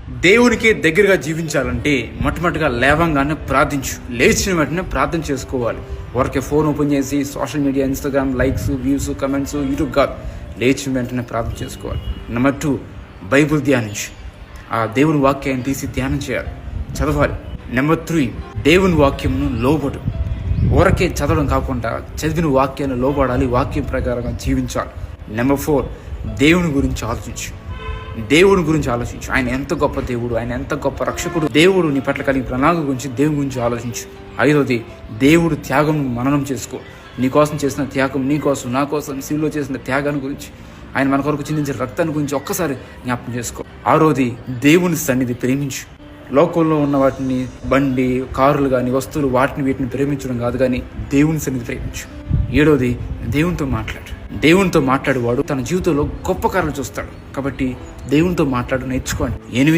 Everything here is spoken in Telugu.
దేవునికి దగ్గరగా జీవించాలంటే మొట్టమొదటిగా లేవంగానే ప్రార్థించు. లేచిన వెంటనే ప్రార్థన చేసుకోవాలి. ఊరికే ఫోన్ ఓపెన్ చేసి social media, Instagram likes, views, comments, YouTube కాదు. లేచిన వెంటనే ప్రార్థన చేసుకోవాలి. నెంబర్ 2, బైబుల్ ధ్యానించు. ఆ దేవుని వాక్యాన్ని తీసి ధ్యానం చేయాలి, చదవాలి. నెంబర్ 3, దేవుని వాక్యంను లోబడు. ఊరకే చదవడం కాకుండా చదివిన వాక్యాన్ని లోబడాలి, వాక్యం ప్రకారంగా జీవించాలి. నెంబర్ 4, దేవుని గురించి ఆలోచించు. దేవుని గురించి ఆలోచించు. ఆయన ఎంత గొప్ప దేవుడు, ఆయన ఎంత గొప్ప రక్షకుడు. దేవుడు నీ పట్ల కలిగి ప్రణాళిక గురించి, దేవుని గురించి ఆలోచించు. 5వది, దేవుడు త్యాగం మననం చేసుకో. నీ కోసం చేసిన త్యాగం, నీ కోసం, నా కోసం శిలువలో చేసిన త్యాగాన్ని గురించి, ఆయన మన కొరకు చిందించిన రక్తాన్ని గురించి ఒక్కసారి జ్ఞాపకం చేసుకో. 6వది, దేవుని సన్నిధి ప్రేమించు. లోకంలో ఉన్న వాటిని, బండి, కారులు కానీ, వస్తువులు, వీటిని ప్రేమించడం కాదు, కానీ దేవుని సన్నిధి ప్రేమించు. 7వది, దేవునితో మాట్లాడు. దేవునితో మాట్లాడేవాడు తన జీవితంలో గొప్ప కార్యాలు చూస్తాడు. కాబట్టి దేవునితో మాట్లాడు, నేర్చుకోండి.